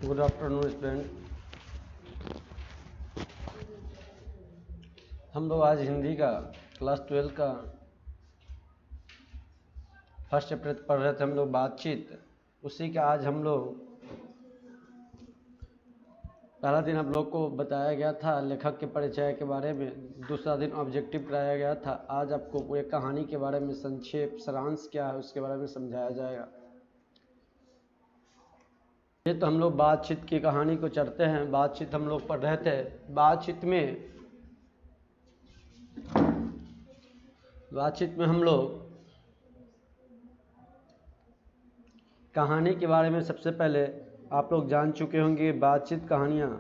Good afternoon student. हम लोग आज हिंदी का क्लास 12 का फर्स्ट चैप्टर पढ़ रहे थे हम लोग बातचीत। उसी का आज हम लोग पहला दिन आप लोग को बताया गया था लेखक के परिचय के बारे में, दूसरा दिन ऑब्जेक्टिव कराया गया था। आज आपको एक कहानी के बारे में संक्षेप सारांश क्या है उसके बारे में समझाया जाएगा। ये तो हम लोग बातचीत की कहानी को चढ़ते हैं। बातचीत हम लोग पढ़ रहे थे। बातचीत में हम लोग कहानी के बारे में सबसे पहले आप लोग जान चुके होंगे। बातचीत कहानियाँ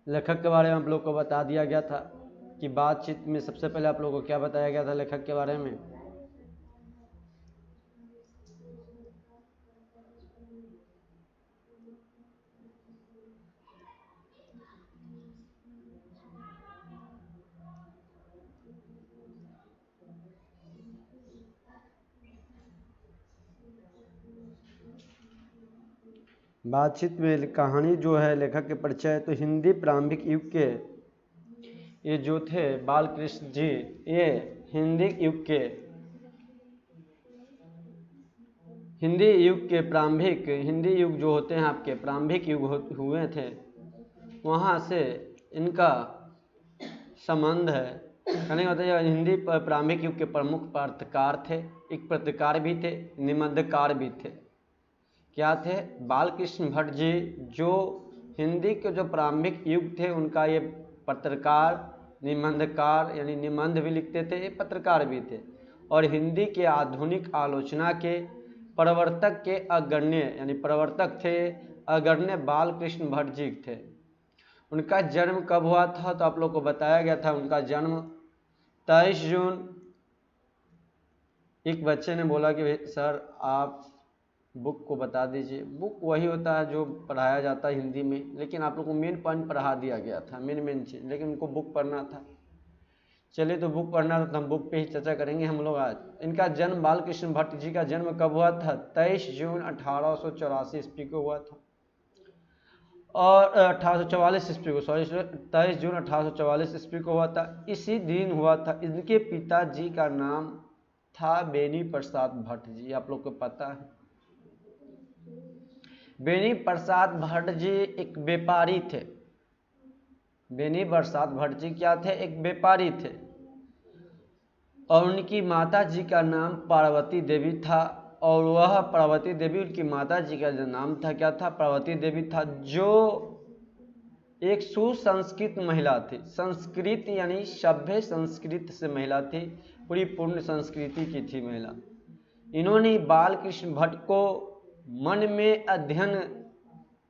लेखक के बारे में आप लोग को बता दिया गया था कि बातचीत में सबसे पहले आप लोगों को क्या बताया गया था लेखक के बारे में। बातचीत में कहानी जो है लेखक के परिचय, तो हिंदी प्रारंभिक युग के ये जो थे बालकृष्ण जी, ये हिंदी युग के प्रारंभिक हिंदी युग जो होते हैं आपके प्रारंभिक युग हुए थे, वहाँ से इनका संबंध है। कहने का मतलब हिंदी प्रारंभिक युग के प्रमुख पत्रकार थे, एक पत्रकार भी थे, निबंधकार भी थे। क्या थे? बालकृष्ण भट्ट जी जो हिंदी के जो प्रारंभिक युग थे उनका ये पत्रकार, निबंधकार यानी निबंध भी लिखते थे, ये पत्रकार भी थे। और हिंदी के आधुनिक आलोचना के प्रवर्तक के अग्रण्य यानी प्रवर्तक थे, अग्रण्य बालकृष्ण भट्ट जी थे। उनका जन्म कब हुआ था तो आप लोग को बताया गया था। उनका जन्म 23 जून। एक बच्चे ने बोला कि सर आप बुक को बता दीजिए। बुक वही होता है जो पढ़ाया जाता है हिंदी में, लेकिन आप लोग को मेन पॉइंट पढ़ा दिया गया था, मेन चीज़, लेकिन उनको बुक पढ़ना था। चलिए तो बुक पढ़ना था तो हम बुक पे ही चर्चा करेंगे हम लोग आज। इनका जन्म बालकृष्ण भट्ट जी का जन्म कब हुआ था? 23 जून 1884 ईस्वी को हुआ था। और 1844 ईस्वी को 23 जून 1844 ईस्वी को हुआ था। इसी दिन हुआ था। इनके पिताजी का नाम था बेनी प्रसाद भट्ट जी, आप लोग को पता है। बेनी प्रसाद भट्ट जी एक व्यापारी थे। बेनी प्रसाद भट्ट जी क्या थे? एक व्यापारी थे। और उनकी माता जी का नाम पार्वती देवी था। और वह पार्वती देवी, उनकी माता जी का जो नाम था क्या था? पार्वती देवी था, जो एक सुसंस्कृत महिला थी। संस्कृत यानी सभ्य संस्कृत से महिला थी, पूरी पूर्ण संस्कृति की थी महिला। इन्होंने बालकृष्ण भट्ट को मन में अध्ययन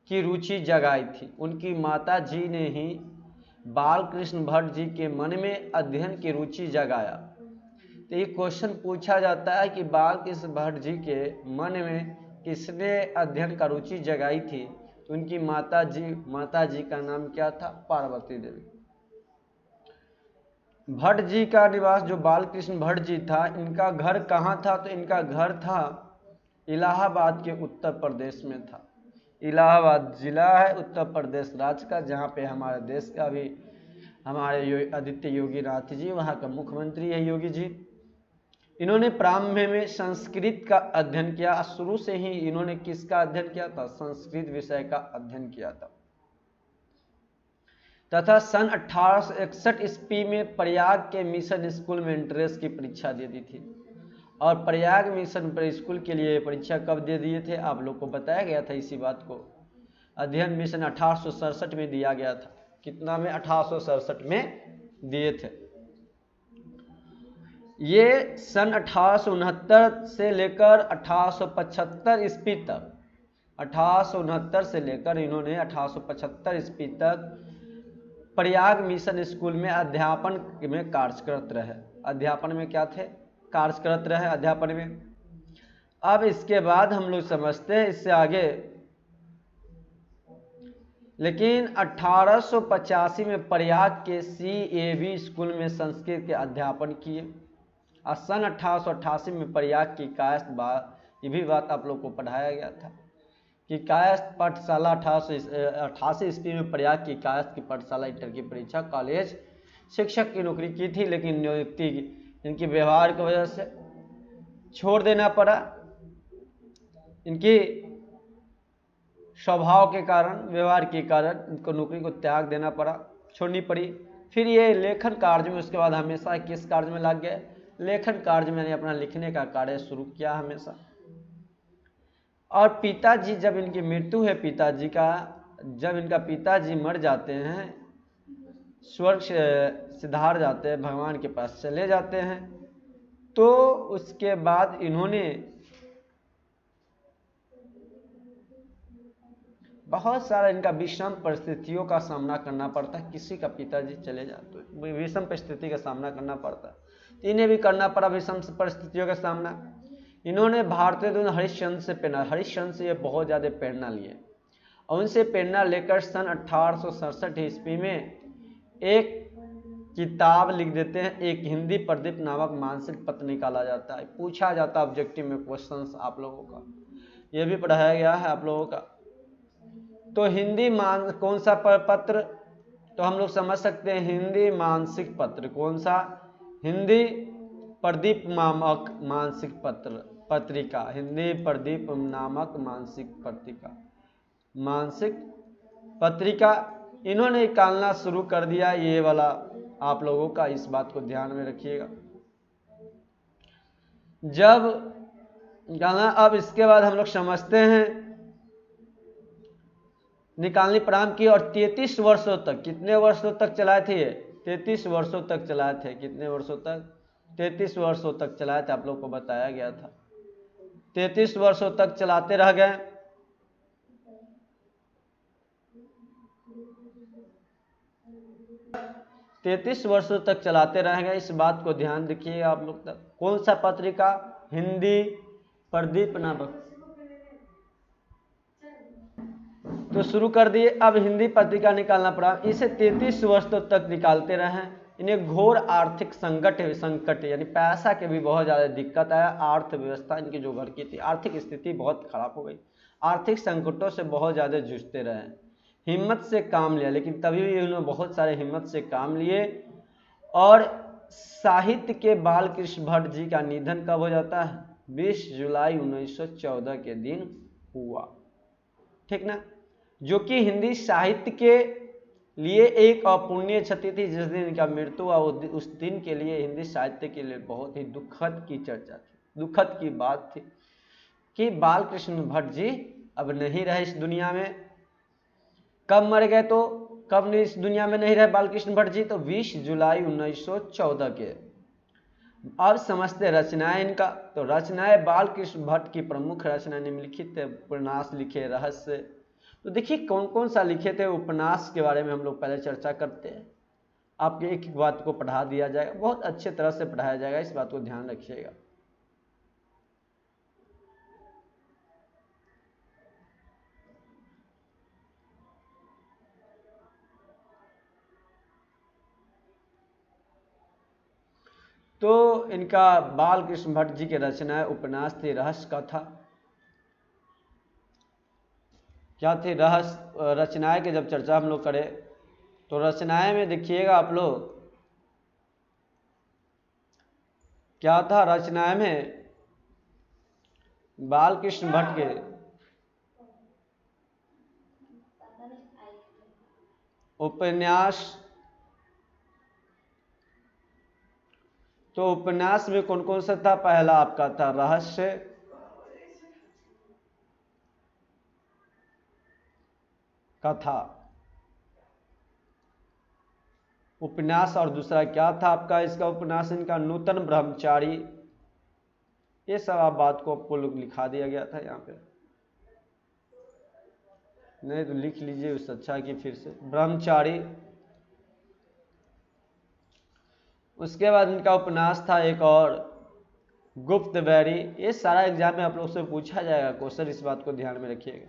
की रुचि जगाई थी। उनकी माता जी ने ही बालकृष्ण भट्ट जी के मन में अध्ययन की रुचि जगाया। तो ये क्वेश्चन पूछा जाता है कि बालकृष्ण भट्ट जी के मन में किसने अध्ययन का रुचि जगाई थी? तो उनकी माता जी का नाम क्या था? पार्वती देवी। भट्ट जी का निवास जो बालकृष्ण भट्ट जी था, इनका घर कहाँ था? तो इनका घर था इलाहाबाद के उत्तर प्रदेश में था। इलाहाबाद जिला है उत्तर प्रदेश राज्य का, जहाँ पे हमारे देश का भी हमारे आदित्य योगी नाथ जी वहाँ का मुख्यमंत्री है योगी जी। इन्होंने प्रारंभ में संस्कृत का अध्ययन किया। शुरू से ही इन्होंने किसका अध्ययन किया था? संस्कृत विषय का अध्ययन किया था। तथा सन 1861 ईस्वी में प्रयाग के मिशन स्कूल में एंट्रेंस की परीक्षा दे दी थी। और प्रयाग मिशन स्कूल के लिए परीक्षा कब दे दिए थे? आप लोग को बताया गया था इसी बात को। अध्ययन मिशन 1867 में दिया गया था। कितना में? 1867 में दिए थे। ये सन 1869 से लेकर 1875 ईस्वी तक, 1869 से लेकर इन्होंने 1875 ईस्वी तक प्रयाग मिशन स्कूल में अध्यापन में कार्यरत रहे। अध्यापन में क्या थे? कार्यरत रहे अध्यापन में। अब इसके बाद हम लोग समझते हैं इससे आगे। लेकिन 1885 में प्रयाग के CAV स्कूल में संस्कृत के अध्यापन किए। और सन 1888 में प्रयाग की कायस्थ ये भी बात आप लोग को पढ़ाया गया था कि कायस्थ पाठशाला 1888 ईस्वी में प्रयाग की कायस्थ की पाठशाला इंटर की परीक्षा कॉलेज शिक्षक की नौकरी की थी, लेकिन नियुक्ति इनकी व्यवहार की वजह से छोड़ देना पड़ा। इनकी स्वभाव के कारण, व्यवहार के कारण इनको नौकरी को त्याग देना पड़ा, छोड़नी पड़ी। फिर ये लेखन कार्य में उसके बाद हमेशा किस कार्य में लग गए? लेखन कार्य में अपना लिखने का कार्य शुरू किया हमेशा। और पिताजी, जब इनकी मृत्यु है पिताजी का, जब इनका पिताजी मर जाते हैं, स्वर्ग सिधार जाते हैं, भगवान के पास चले जाते हैं, तो उसके बाद इन्होंने बहुत सारा इनका विषम परिस्थितियों का सामना करना पड़ता है। किसी का पिताजी चले जाते तो विषम परिस्थिति का सामना करना पड़ता है, इन्हें भी करना पड़ा विषम परिस्थितियों का सामना। इन्होंने भारतीय दून हरिश्चंद्र से प्रेरणा, हरिश्चंद्र से ये बहुत ज़्यादा प्रेरणा लिए और उनसे प्रेरणा लेकर सन 1867 ईस्वी में एक किताब लिख देते हैं। एक हिंदी प्रदीप नामक मानसिक पत्र निकाला जाता है। पूछा जाता है ऑब्जेक्टिव में क्वेश्चंस आप लोगों का, ये भी पढ़ाया गया है आप लोगों का। तो हिंदी कौन सा पत्र? तो हम लोग समझ सकते हैं हिंदी मानसिक पत्र। कौन सा? हिंदी प्रदीप नामक मानसिक पत्रिका, हिंदी प्रदीप नामक मानसिक पत्रिका इन्होंने निकालना शुरू कर दिया। ये वाला आप लोगों का इस बात को ध्यान में रखिएगा। जब निकालना, अब इसके बाद हम लोग समझते हैं निकालनी प्रारंभ की और 33 वर्षों तक, कितने वर्षों तक चलाए थे ये? 33 वर्षों तक चलाए थे। कितने वर्षों तक? 33 वर्षों तक चलाए थे, आप लोग को बताया गया था। 33 वर्षों तक चलाते रह गए। तैतीस वर्षों तक चलाते रहेंगे, इस बात को ध्यान रखिए आप लोग तक। कौन सा पत्रिका? हिंदी प्रदीप नामक। तो शुरू कर दिए। अब हिंदी पत्रिका निकालना पड़ा। इसे 33 वर्षों तक निकालते रहे। इन्हें घोर आर्थिक संकट यानी पैसा के भी बहुत ज़्यादा दिक्कत आया। अर्थव्यवस्था इनकी जो घर की थी, आर्थिक स्थिति बहुत खराब हो गई। आर्थिक संकटों से बहुत ज़्यादा जूझते रहे। हिम्मत से काम लिया, लेकिन तभी भी उन्होंने बहुत सारे हिम्मत से काम लिए। और साहित्य के बालकृष्ण भट्ट जी का निधन कब हो जाता है? 20 जुलाई 1914 के दिन हुआ, ठीक ना। जो कि हिंदी साहित्य के लिए एक अपूर्णीय क्षति थी। जिस दिन इनका मृत्यु हुआ उस दिन के लिए हिंदी साहित्य के लिए बहुत ही दुखद की चर्चा थी, दुखद की बात थी कि बालकृष्ण भट्ट जी अब नहीं रहे इस दुनिया में। कब मर गए? तो कब इस दुनिया में नहीं रहे बालकृष्ण भट्ट जी? तो 20 जुलाई 1914 के। अब समझते रचनाएं इनका। तो रचनाएं बालकृष्ण भट्ट की प्रमुख रचना निम्नलिखित उपन्यास लिखे, रहस्य। तो देखिए कौन कौन सा लिखे थे उपन्यास के बारे में हम लोग पहले चर्चा करते हैं। आपके एक एक बात को पढ़ा दिया जाएगा, बहुत अच्छे तरह से पढ़ाया जाएगा, इस बात को ध्यान रखिएगा। तो इनका बालकृष्ण भट्ट जी के रचनाएं उपन्यास थी, रहस्य कथा। क्या थी? रहस्य। रचनाएं की जब चर्चा हम लोग करें तो रचनाएं में देखिएगा आप लोग क्या था। रचनाएं में बालकृष्ण भट्ट के उपन्यास। तो उपन्यास में कौन कौन सा था? पहला आपका था रहस्य, कथा, उपन्यास। और दूसरा क्या था आपका इसका उपन्यास इनका? नूतन ब्रह्मचारी। ये सब आप बात को आपको लिखा दिया गया था यहाँ पे, नहीं तो लिख लीजिए, उससे अच्छा कि फिर से ब्रह्मचारी। उसके बाद इनका उपन्यास था एक और गुप्त बैरी। ये सारा एग्जाम में आप लोग से पूछा जाएगा क्वेश्चन, इस बात को ध्यान में रखिएगा।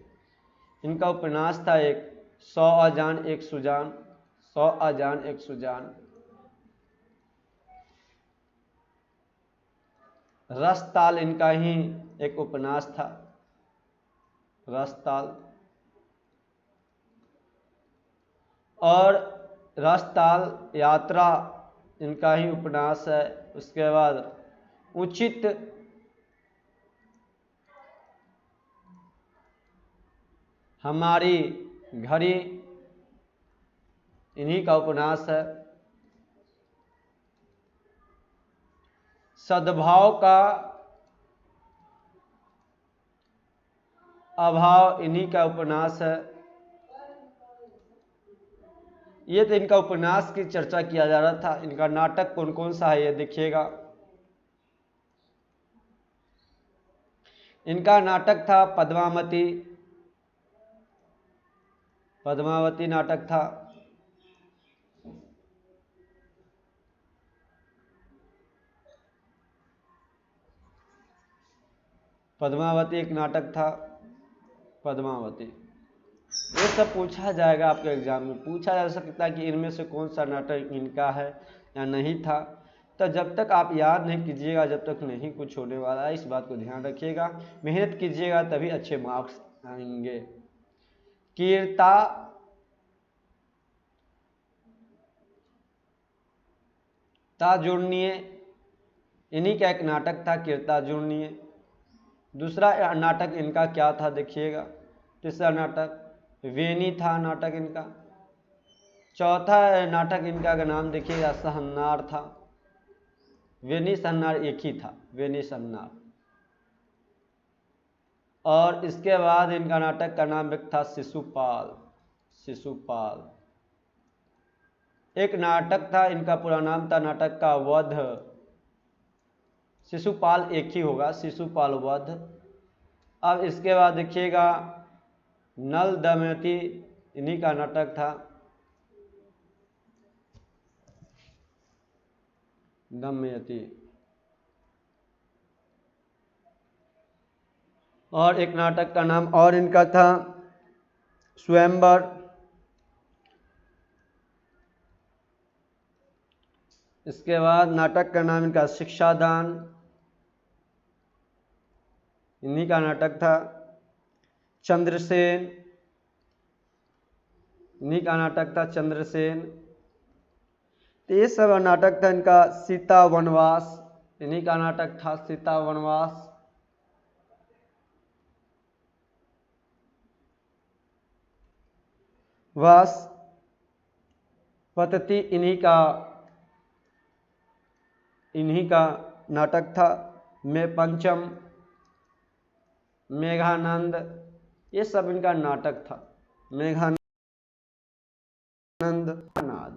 इनका उपन्यास था एक 100 अजान एक सुजान, 100 अजान एक सुजान। रसताल इनका ही एक उपन्यास था रसताल, और रसताल यात्रा इनका ही उपन्यास है। उसके बाद उचित हमारी घड़ी इन्हीं का उपन्यास है। सद्भाव का अभाव इन्हीं का उपन्यास है। ये तो इनका उपन्यास की चर्चा किया जा रहा था। इनका नाटक कौन कौन सा है ये देखिएगा। इनका नाटक था पद्मावती, पद्मावती नाटक था। पद्मावती एक नाटक था, पद्मावती। ये सब पूछा जाएगा आपके एग्जाम में, पूछा जा सकता है कि इनमें से कौन सा नाटक इनका है या नहीं था। तो जब तक आप याद नहीं कीजिएगा, जब तक नहीं कुछ होने वाला है, इस बात को ध्यान रखिएगा। मेहनत कीजिएगा तभी अच्छे मार्क्स आएंगे। कीर्ता जुड़नीय, इन्हीं का एक नाटक था कीर्ता जुड़नीय। दूसरा नाटक इनका क्या था देखिएगा। तीसरा नाटक वेनी था नाटक इनका। चौथा नाटक इनका का नाम देखिएगा सहन्नार था। वेनी सहन्नार एक ही था, वेनी सहन्नार। और इसके बाद इनका नाटक का नाम एक था शिशुपाल, शिशुपाल। एक नाटक था इनका पूरा नाम था नाटक का वध। शिशुपाल एक ही होगा, शिशुपाल वध। अब इसके बाद देखिएगा नल दमयंती, इन्हीं का नाटक था दमयंती। और एक नाटक का नाम और इनका था स्वयंवर। इसके बाद नाटक का नाम इनका शिक्षादान, इन्हीं का नाटक था। चंद्रसेन, इन्हीं का नाटक था चंद्रसेन। तो ये सब नाटक था इनका। सीता वनवास, इन्हीं का नाटक था सीता वनवास। वास पतति इन्हीं का नाटक था। मैं पंचम, मेघानंद, ये सब इनका नाटक था। मेघानंद नाद।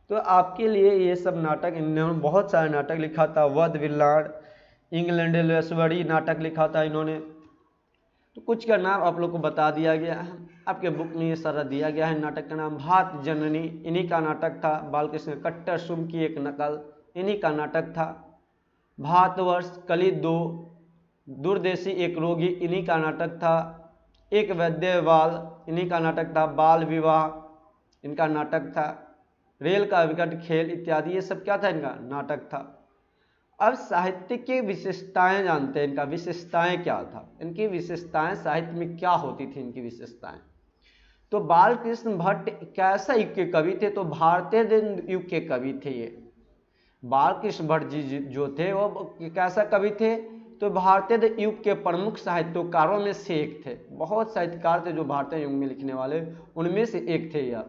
तो आपके लिए ये सब नाटक, इन्होंने बहुत सारे नाटक लिखा था। वध विल्लाड़, इंग्लैंडेश्वरी नाटक लिखा था इन्होंने। तो कुछ का नाम आप लोग को बता दिया गया है, आपके बुक में ये सारा दिया गया है। नाटक का नाम भात जननी, इन्हीं का नाटक था। बालकृष्ण कट्टर सुम की एक नकल, इन्हीं का नाटक था। भारतवर्ष, कली दो, दूरदेशी एक रोगी, इन्हीं का नाटक था। एक वैद्य बाल, इन्हीं का नाटक था। बाल विवाह, इनका नाटक था। रेल का विकट खेल इत्यादि, ये सब क्या था इनका नाटक था। अब साहित्य की विशेषताएं जानते हैं। इनका विशेषताएं क्या था, इनकी विशेषताएं साहित्य में क्या होती थी इनकी विशेषताएं। तो बालकृष्ण भट्ट कैसा युग के कवि थे, तो भारतीय युग के कवि थे ये। बालकृष्ण भट्ट जी जो थे वो कैसा कवि थे, तो भारतीय युग के प्रमुख साहित्यकारों में से एक थे। बहुत साहित्यकार थे जो भारतीय युग में लिखने वाले, उनमें से एक थे यह।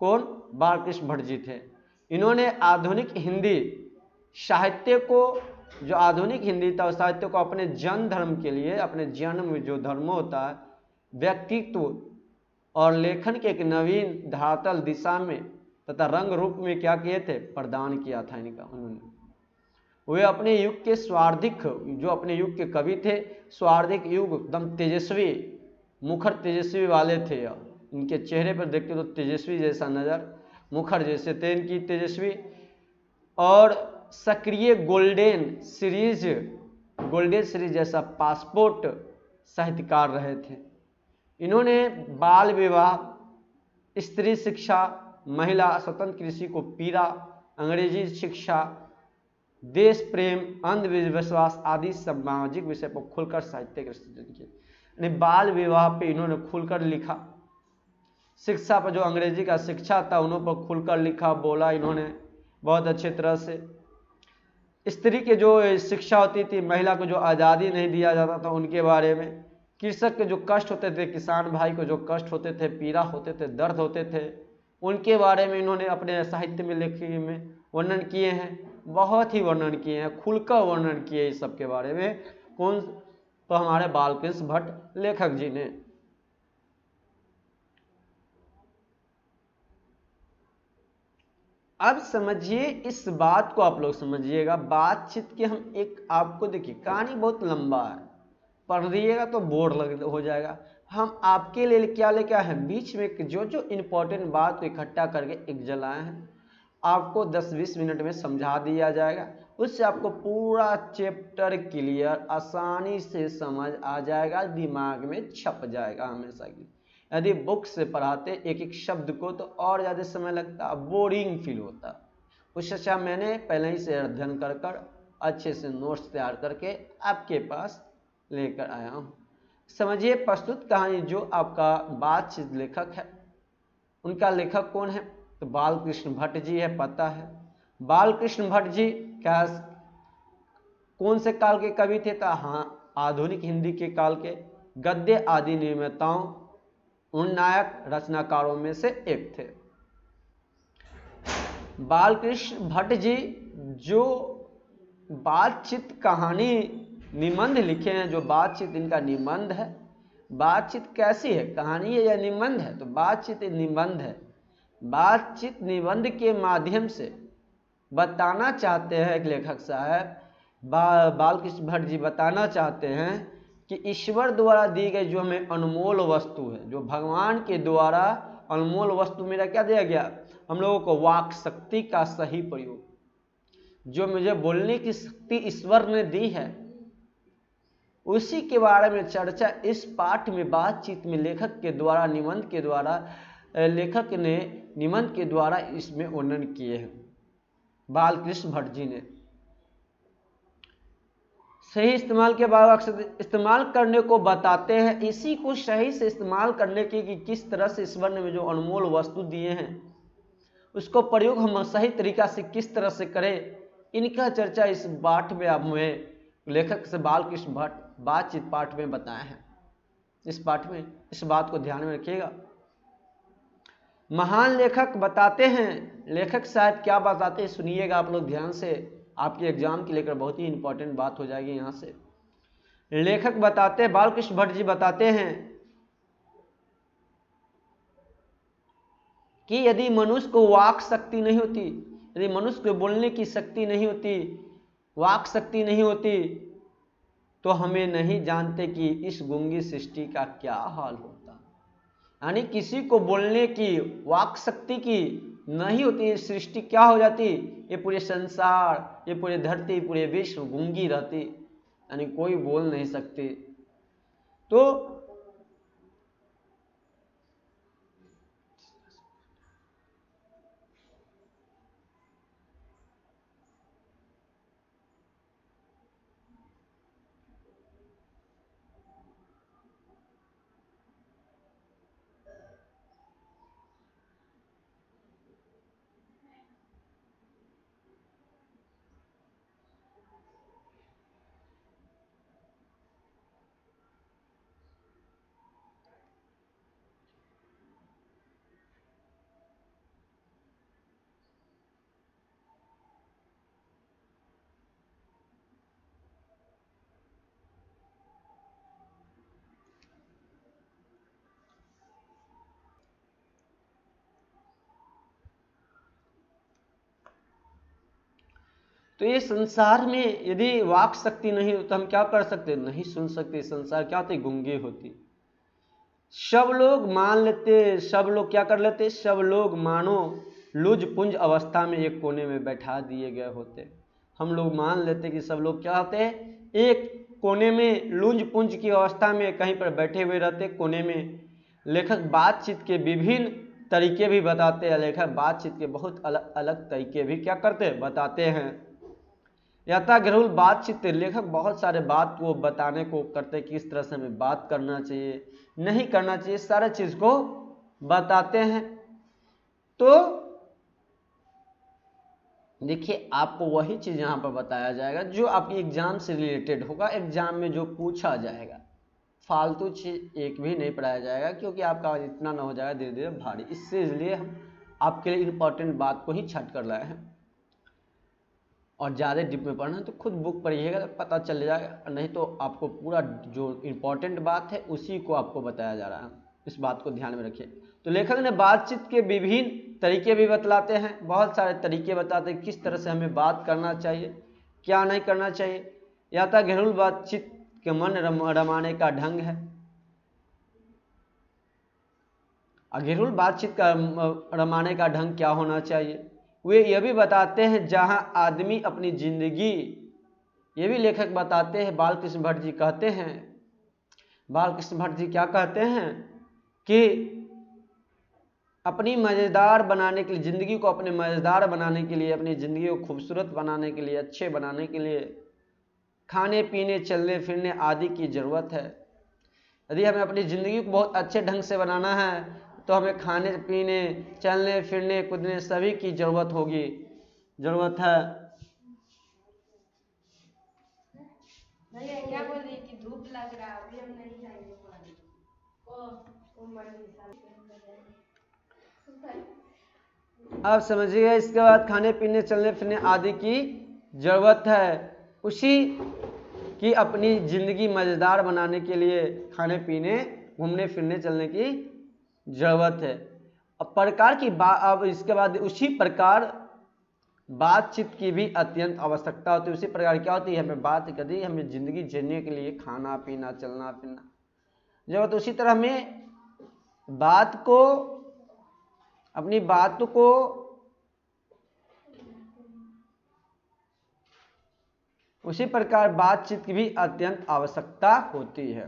कौन? बालकृष्ण भट्ट जी थे। इन्होंने आधुनिक हिंदी साहित्य को, जो आधुनिक हिंदी था उस साहित्य को अपने जन धर्म के लिए, अपने जन्म में जो धर्म होता है, व्यक्तित्व और लेखन के एक नवीन धरातल दिशा में तथा रंग रूप में क्या किए थे, प्रदान किया था इनका उन्होंने। वे अपने युग के स्वार्थिक, जो अपने युग के कवि थे, स्वार्थिक युग, एकदम तेजस्वी, मुखर तेजस्वी वाले थे। इनके चेहरे पर देखते तो तेजस्वी जैसा नजर, मुखर जैसे थे इनकी तेजस्वी। और सक्रिय गोल्डन सीरीज जैसा पासपोर्ट साहित्यकार रहे थे। इन्होंने बाल विवाह, स्त्री शिक्षा, महिला स्वतंत्र कृषि को पीड़ा, अंग्रेजी शिक्षा, देश प्रेम, अंधविश्वास आदि सामाजिक विषय पर खुलकर साहित्य के सृजन किए। बाल विवाह पे इन्होंने खुलकर लिखा। शिक्षा पर जो अंग्रेजी का शिक्षा था उन्हों पर खुलकर लिखा बोला इन्होंने बहुत अच्छे तरह से। स्त्री के जो शिक्षा होती थी, महिला को जो आज़ादी नहीं दिया जाता था उनके बारे में, कृषक के जो कष्ट होते थे, किसान भाई को जो कष्ट होते थे, पीड़ा होते थे, दर्द होते थे, उनके बारे में इन्होंने अपने साहित्य में लेखी में वर्णन किए हैं। बहुत ही वर्णन किए हैं, खुलकर वर्णन किए इस सब के बारे में। कौन? तो हमारे बालकृष्ण भट्ट लेखक जी ने। अब समझिए, इस बात को आप लोग समझिएगा। बातचीत की हम एक आपको देखिए, कहानी बहुत लंबा है, पढ़ रहिएगा तो बोर हो जाएगा। हम आपके लिए क्या लेके आए हैं, बीच में जो जो इम्पोर्टेंट बात को इकट्ठा करके एक जलाए हैं, आपको 10-20 मिनट में समझा दिया जाएगा। उससे आपको पूरा चैप्टर क्लियर आसानी से समझ आ जाएगा, दिमाग में छप जाएगा हमेशा की। यदि बुक से पढ़ाते एक एक शब्द को तो और ज़्यादा समय लगता, बोरिंग फील होता। उससे अच्छा मैंने पहले ही से अध्ययन कर कर अच्छे से नोट्स तैयार करके आपके पास लेकर आया हूँ। समझिए, प्रस्तुत कहानी जो आपका बातचीत लेखक है, उनका लेखक कौन है? तो बालकृष्ण भट्ट जी है, पता है। बालकृष्ण भट्ट जी क्या कौन से काल के कवि थे? तो हाँ, आधुनिक हिंदी के काल के गद्य आदि निर्माताओं, उन नायक रचनाकारों में से एक थे। बालकृष्ण भट्ट जी जो बातचीत कहानी निबंध लिखे हैं, जो बातचीत इनका निबंध है। बातचीत कैसी है, कहानी है या निबंध है? तो बातचीत निबंध है। बातचीत निबंध के माध्यम से बताना चाहते हैं एक लेखक साहब, बालकृष्ण भट्ट जी बताना चाहते हैं कि ईश्वर द्वारा दी गई जो हमें अनमोल वस्तु है, जो भगवान के द्वारा अनमोल वस्तु मेरा क्या दिया गया, हम लोगों को वाक शक्ति का सही प्रयोग, जो मुझे बोलने की शक्ति ईश्वर ने दी है, उसी के बारे में चर्चा इस पाठ में बातचीत में लेखक के द्वारा निबंध के द्वारा लेखक ने निबंध के द्वारा इसमें वर्णन किए हैं बालकृष्ण भट्ट जी ने। सही इस्तेमाल के बाद अक्सर इस्तेमाल करने को बताते हैं, इसी को सही से इस्तेमाल करने की कि किस तरह से ईश्वर ने जो अनमोल वस्तु दिए हैं उसको प्रयोग हम सही तरीका से किस तरह से करें, इनका चर्चा इस पाठ में आप हमें लेखक से बालकृष्ण भट्ट बातचीत पाठ में बताए हैं। इस पाठ में इस बात को ध्यान में रखिएगा। महान लेखक बताते हैं, लेखक शायद क्या बताते हैं सुनिएगा आप लोग ध्यान से, आपके एग्जाम के लेकर बहुत ही इंपॉर्टेंट बात हो जाएगी। यहां से लेखक बताते हैं, बालकृष्ण भट्ट जी बताते हैं कि यदि मनुष्य को वाक शक्ति नहीं होती, यदि मनुष्य को बोलने की शक्ति नहीं होती, वाक शक्ति नहीं होती, तो हमें नहीं जानते कि इस गूंगी सृष्टि का क्या हाल होता। यानी किसी को बोलने की वाक शक्ति की नहीं होती, सृष्टि क्या हो जाती, ये पूरे संसार, ये पूरे धरती, पूरे विश्व गूंगी रहती, यानी कोई बोल नहीं सकती। तो ये संसार में यदि वाक शक्ति नहीं हो तो हम क्या कर सकते, नहीं सुन सकते। संसार क्या होती, गूंगी होती। सब लोग मान लेते, सब लोग क्या कर लेते, सब लोग मानो लुज पुंज अवस्था में एक कोने में बैठा दिए गए होते। हम लोग मान लेते कि सब लोग क्या होते हैं, एक कोने में लुंज पुंज की अवस्था में कहीं पर बैठे हुए रहते कोने में। लेखक बातचीत के विभिन्न तरीके भी बताते हैं, लेखक बातचीत के बहुत अलग अलग तरीके भी क्या करते हैं, बताते हैं। यथाग्रहुल बातचीत, लेखक बहुत सारे बात को बताने को करते, किस तरह से हमें बात करना चाहिए, नहीं करना चाहिए, सारा चीज को बताते हैं। तो देखिए आपको वही चीज यहां पर बताया जाएगा जो आपकी एग्जाम से रिलेटेड होगा, एग्जाम में जो पूछा जाएगा। फालतू चीज एक भी नहीं पढ़ाया जाएगा, क्योंकि आपका इतना ना हो जाएगा धीरे धीरे भारी। इसलिए हम आपके लिए इंपॉर्टेंट बात को ही छट कर लाए हैं। और ज़्यादा डीप में पढ़ना है तो खुद बुक पढ़िएगा तो पता चल जाएगा, नहीं तो आपको पूरा जो इम्पोर्टेंट बात है उसी को आपको बताया जा रहा है। इस बात को ध्यान में रखिए। तो लेखक ने बातचीत के विभिन्न तरीके भी बतलाते हैं, बहुत सारे तरीके बताते हैं किस तरह से हमें बात करना चाहिए, क्या नहीं करना चाहिए। यथाग्रहुल बातचीत के मन रमाने का ढंग है। अग्रहुल बातचीत का रमाने का ढंग क्या होना चाहिए, वे यह भी बताते हैं जहां आदमी अपनी जिंदगी, ये भी लेखक बताते हैं। बालकृष्ण भट्ट जी कहते हैं, बालकृष्ण भट्ट जी क्या कहते हैं कि अपनी मज़ेदार बनाने के लिए, ज़िंदगी को अपने मज़ेदार बनाने के लिए, अपनी ज़िंदगी को खूबसूरत बनाने के लिए, अच्छे बनाने के लिए खाने पीने चलने फिरने आदि की ज़रूरत है। यदि हमें अपनी ज़िंदगी को बहुत अच्छे ढंग से बनाना है तो हमें खाने पीने चलने फिरने कूदने सभी की ज़रूरत होगी, ज़रूरत है। क्या बोल रही कि धूप लग रहा है, अभी हम नहीं जाएंगे। आप समझिएगा। इसके बाद खाने पीने चलने फिरने आदि की ज़रूरत है, उसी की अपनी ज़िंदगी मज़ेदार बनाने के लिए खाने पीने घूमने फिरने चलने की ज़रूरत है। अब प्रकार की अब इसके बाद उसी प्रकार बातचीत की भी अत्यंत आवश्यकता होती है। उसी प्रकार क्या होती है, हमें बात करनी, हमें ज़िंदगी जीने के लिए खाना पीना चलना फिरना ज़रूरत। उसी तरह हमें बात को, अपनी बात को उसी प्रकार बातचीत की भी अत्यंत आवश्यकता होती है।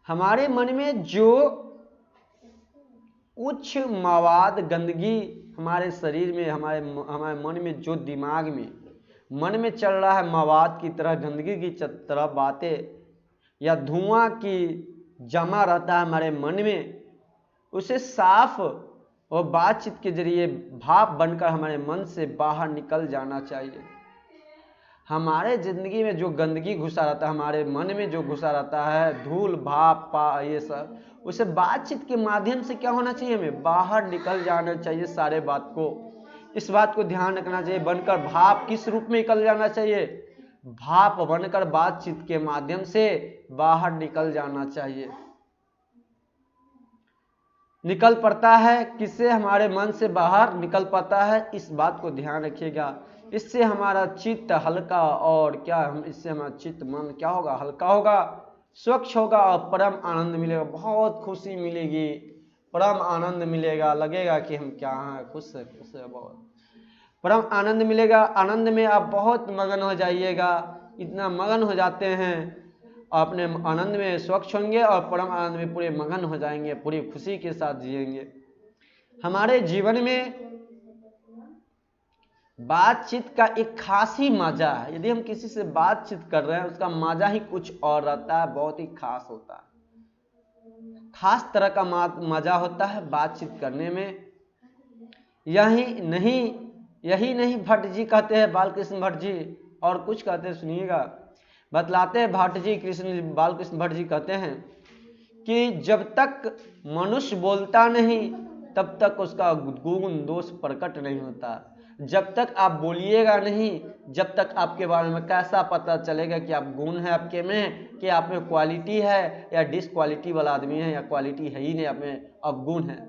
हमारे मन में जो उच्च मवाद गंदगी हमारे शरीर में, हमारे मन में जो दिमाग में मन में चल रहा है, मवाद की तरह गंदगी की तरह बातें या धुआं की जमा रहता है हमारे मन में, उसे साफ और बातचीत के जरिए भाप बनकर हमारे मन से बाहर निकल जाना चाहिए। हमारे ज़िंदगी में जो गंदगी घुसा रहता है, हमारे मन में जो घुसा रहता है, धूल भाप ये सब, उसे बातचीत के माध्यम से क्या होना चाहिए, हमें बाहर निकल जाना चाहिए सारे बात को। इस बात को ध्यान रखना चाहिए। बनकर भाप किस रूप में निकल जाना चाहिए, भाप बनकर बातचीत के माध्यम से बाहर निकल जाना चाहिए। निकल पड़ता है किससे, हमारे मन से बाहर निकल पाता है, इस बात को ध्यान रखिएगा। इससे हमारा चित्त हल्का, और क्या हम इससे हमारा चित्त मन क्या होगा, हल्का होगा, स्वच्छ होगा और परम आनंद मिलेगा, बहुत खुशी मिलेगी, परम आनंद मिलेगा, लगेगा कि हम क्या हैं, खुश है बहुत परम आनंद मिलेगा। आनंद में आप बहुत मगन हो जाइएगा, इतना मगन हो जाते हैं, अपने आनंद में स्वच्छ होंगे और परम आनंद में पूरे मगन हो जाएंगे, पूरी खुशी के साथ जिएंगे। हमारे जीवन में बातचीत का एक खास ही मजा है। यदि हम किसी से बातचीत कर रहे हैं, उसका मजा ही कुछ और रहता है, बहुत ही खास होता है, खास तरह का मजा होता है बातचीत करने में। यही नहीं भट्ट जी कहते हैं, बालकृष्ण भट्ट जी, और कुछ कहते हैं, सुनिएगा, बतलाते हैं भट्ट जी, बालकृष्ण भट्ट जी कहते हैं कि जब तक मनुष्य बोलता नहीं तब तक उसका गुण दोष प्रकट नहीं होता। जब तक आप बोलिएगा नहीं, जब तक आपके बारे में कैसा पता चलेगा कि आप गुण है आपके में, कि आप में क्वालिटी है या डिसक्वालिटी वाला आदमी है, या क्वालिटी है ही नहीं आप में, अवगुण है।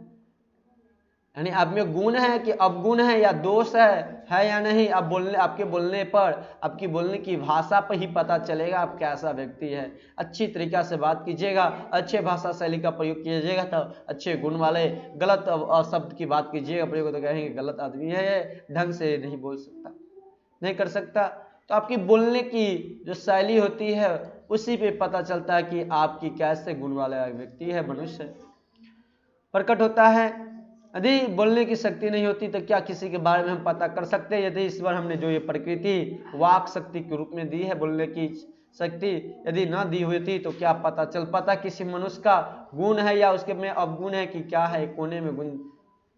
यानी आप में गुण है कि अवगुण है, या दोष है या नहीं, आप बोलने, आपके बोलने पर, आपकी बोलने की भाषा पर ही पता चलेगा आप कैसा व्यक्ति है। अच्छी तरीका से बात कीजिएगा, अच्छे भाषा शैली का प्रयोग कीजिएगा तो अच्छे गुण वाले, गलत शब्द की बात कीजिएगा प्रयोग तो कहेंगे गलत आदमी है, ढंग से नहीं बोल सकता, नहीं कर सकता। तो आपकी बोलने की जो शैली होती है उसी पे पता चलता है कि आपकी कैसे गुण वाला व्यक्ति है, मनुष्य प्रकट होता है। यदि बोलने की शक्ति नहीं होती तो क्या किसी के बारे में हम पता कर सकते हैं? यदि ईश्वर हमने जो ये प्रकृति वाक शक्ति के रूप में दी है, बोलने की शक्ति यदि ना दी हुई थी तो क्या पता चल पाता किसी मनुष्य का गुण है या उसके में अवगुण है कि क्या है, कोने में गुण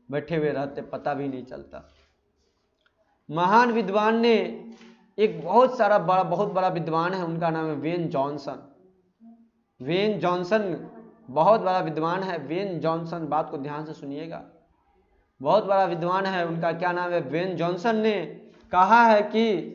बैठे हुए रहते, पता भी नहीं चलता। महान विद्वान ने एक बहुत बड़ा विद्वान है, उनका नाम है वेन जॉनसन। वेन जॉनसन बहुत बड़ा विद्वान है। वेन जॉनसन, बात को ध्यान से सुनिएगा, बहुत बड़ा विद्वान है, उनका क्या नाम है? वेन जॉनसन ने कहा है कि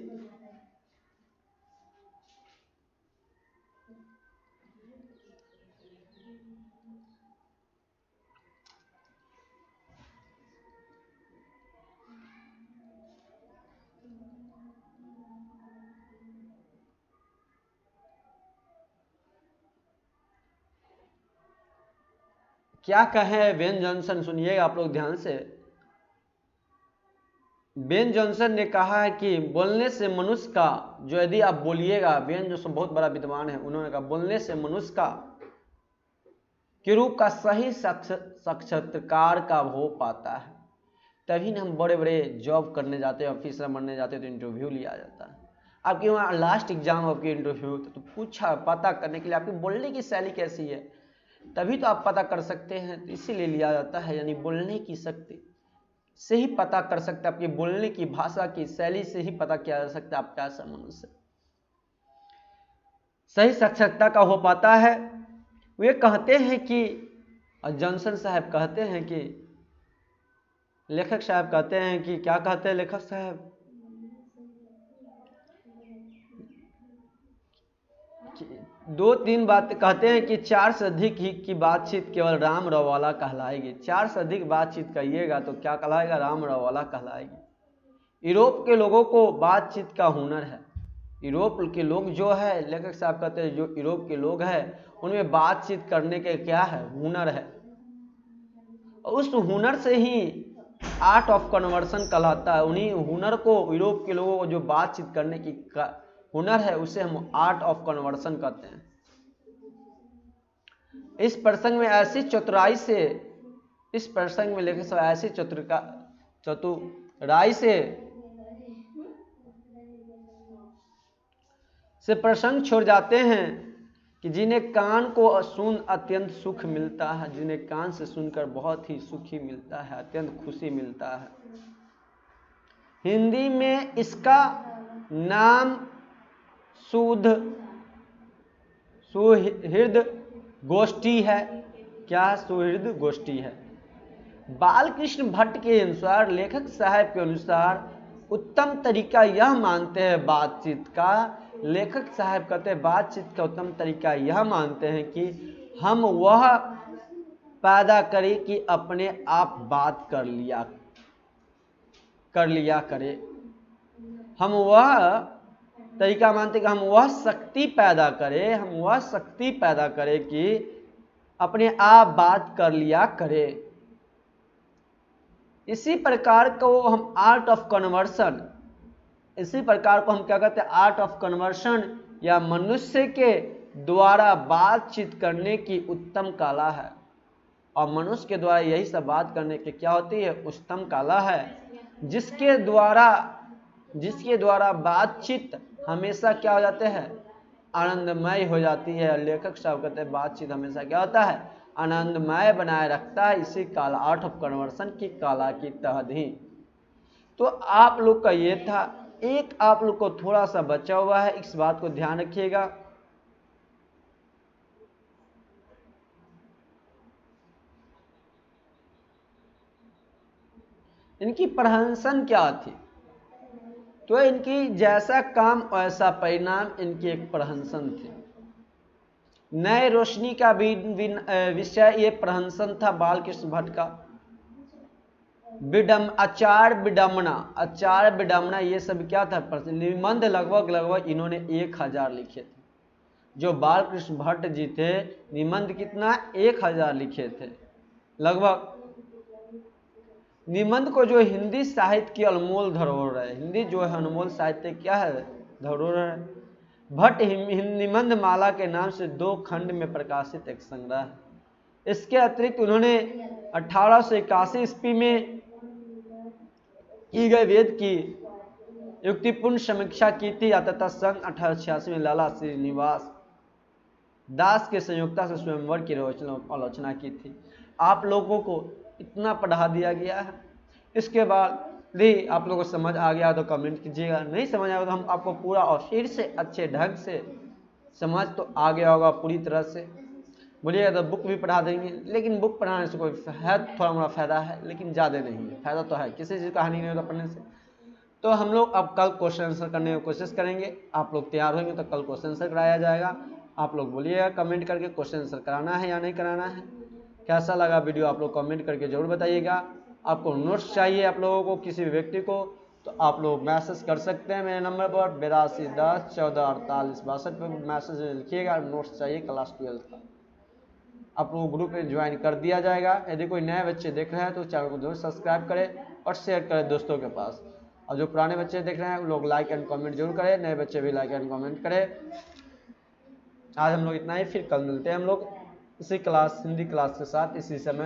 क्या कहे वेन जॉनसन, सुनिएगा आप लोग ध्यान से। वेन जॉनसन ने कहा है कि बोलने से मनुष्य का, जो यदि आप बोलिएगा, वेन जॉनसन बहुत बड़ा विद्वान है, उन्होंने कहा बोलने से मनुष्य का के रूप का सही साक्षात्कार का हो पाता है। तभी ना हम बड़े बड़े जॉब करने जाते हैं, ऑफिसर बनने जाते हैं तो इंटरव्यू लिया जाता है। आपके वहाँ लास्ट एग्जाम आपकी इंटरव्यू तो पूछा पता करने के लिए आपकी बोलने की शैली कैसी है, तभी तो आप पता कर सकते हैं, तो इसीलिए लिया जाता है। यानी बोलने की शक्ति से ही पता कर सकते हैं, आपकी बोलने की भाषा की शैली से ही पता किया जा सकता है आप कैसा मनुष्य। सही साक्षात्कार का हो पाता है। वे कहते हैं कि, जॉनसन साहब कहते हैं कि, लेखक साहब कहते हैं कि, क्या कहते हैं लेखक साहब? 2-3 बात कहते हैं कि 4 से अधिक ही की बातचीत केवल राम रवाला कहलाएगी। 4 से अधिक बातचीत करिएगा तो क्या कहलाएगा? राम रवाला कहलाएगी। यूरोप के लोगों को बातचीत का हुनर है। यूरोप के लोग जो है, लेखक साहब कहते हैं, जो यूरोप के लोग हैं उनमें बातचीत करने के क्या है? हुनर है। उस हुनर से ही आर्ट ऑफ कन्वर्सन कहलाता है। उन्हीं हुनर को, यूरोप के लोगों को जो बातचीत करने की हुनर है, उसे हम आर्ट ऑफ कन्वर्सन कहते हैं। इस प्रसंग में ऐसी चतुराई से, इस प्रसंग में लेखक साहब ऐसी चतुराई से प्रसंग छोड़ जाते हैं कि जिन्हें कान को सुन अत्यंत सुख मिलता है, जिन्हें कान से सुनकर बहुत ही सुखी मिलता है, अत्यंत खुशी मिलता है। हिंदी में इसका नाम सुहृद गोष्ठी है। क्या सुहृद गोष्ठी है? बालकृष्ण भट्ट के अनुसार, लेखक साहब के अनुसार उत्तम तरीका यह मानते हैं बातचीत का, लेखक साहब कहते हैं बातचीत का उत्तम तरीका यह मानते हैं कि हम वह पैदा करें कि अपने आप बात कर लिया करे। हम वह तरीका मानते कि हम वह शक्ति पैदा करें, हम वह शक्ति पैदा करें कि अपने आप बात कर लिया करे। इसी प्रकार को हम आर्ट ऑफ कन्वर्सन, इसी प्रकार को हम क्या कहते हैं? आर्ट ऑफ कन्वर्सन, या मनुष्य के द्वारा बातचीत करने की उत्तम कला है। और मनुष्य के द्वारा यही सब बात करने की क्या होती है? उत्तम कला है, जिसके द्वारा बातचीत हमेशा क्या हो जाते हैं? आनंदमय हो जाती है। लेखक साहब कहते हैं बातचीत हमेशा क्या होता है? आनंदमय बनाए रखता है। इसी कला, आर्ट ऑफ कन्वर्सन की कला की तहत ही। तो आप लोग का ये था। एक आप लोग को थोड़ा सा बचा हुआ है, इस बात को ध्यान रखिएगा। इनकी प्रहंसन क्या थी? तो इनकी जैसा काम वैसा परिणाम, इनकी एक प्रहंसन थी। नए रोशनी का विषय ये प्रहंसन था बालकृष्ण भट्ट का। आचार विडम्बना ये सब क्या था? निबंध लगभग इन्होंने 1000 लिखे थे। जो बालकृष्ण भट्ट जी थे, निबंध कितना? 1000 लिखे थे लगभग। निबंध को जो हिंदी साहित्य की अनमोल धरोहर है, हिंदी जो है अनमोल साहित्य क्या है? धरोहर है। भट्ट निबंध माला के नाम से 2 खंड में प्रकाशित एक संग्रह है। इसके अतिरिक्त उन्होंने 1881 ईस्वी में की गए वेद की युक्तिपूर्ण समीक्षा की थी तथा सन 1886 में लाला श्रीनिवास दास के संयोक्ता से स्वयंवर की आलोचना की थी। आप लोगों को इतना पढ़ा दिया गया है, इसके बाद भी आप लोगों को समझ आ गया तो कमेंट कीजिएगा, नहीं समझ आया तो हम आपको पूरा और फिर से अच्छे ढंग से समझ तो आ गया होगा पूरी तरह से, बोलिएगा तो बुक भी पढ़ा देंगे। लेकिन बुक पढ़ाने से कोई है थोड़ा मोड़ा फायदा है, लेकिन ज़्यादा नहीं है। फायदा तो है, किसी चीज़ का हानि नहीं होता पढ़ने से। तो हम लोग अब कल क्वेश्चन आंसर करने की कोशिश करेंगे। आप लोग तैयार होंगे तो कल क्वेश्चन आंसर कराया जाएगा। आप लोग बोलिएगा कमेंट करके क्वेश्चन आंसर कराना है या नहीं कराना है। कैसा लगा वीडियो आप लोग कमेंट करके जरूर बताइएगा। आपको नोट्स चाहिए आप लोगों को किसी भी व्यक्ति को तो आप लोग मैसेज कर सकते हैं मेरे नंबर पर 8210144862 पर मैसेज लिखिएगा, नोट्स चाहिए क्लास 12 का। आप लोगों को ग्रुप में ज्वाइन कर दिया जाएगा। यदि कोई नए बच्चे देख रहे हैं तो चैनल को जरूर सब्सक्राइब करें और शेयर करें दोस्तों के पास। और जो पुराने बच्चे देख रहे हैं वो लोग लाइक एंड कमेंट जरूर करें, नए बच्चे भी लाइक एंड कमेंट करें। आज हम लोग इतना ही, फिर कल मिलते हैं हम लोग इसी क्लास हिंदी क्लास के साथ इसी समय।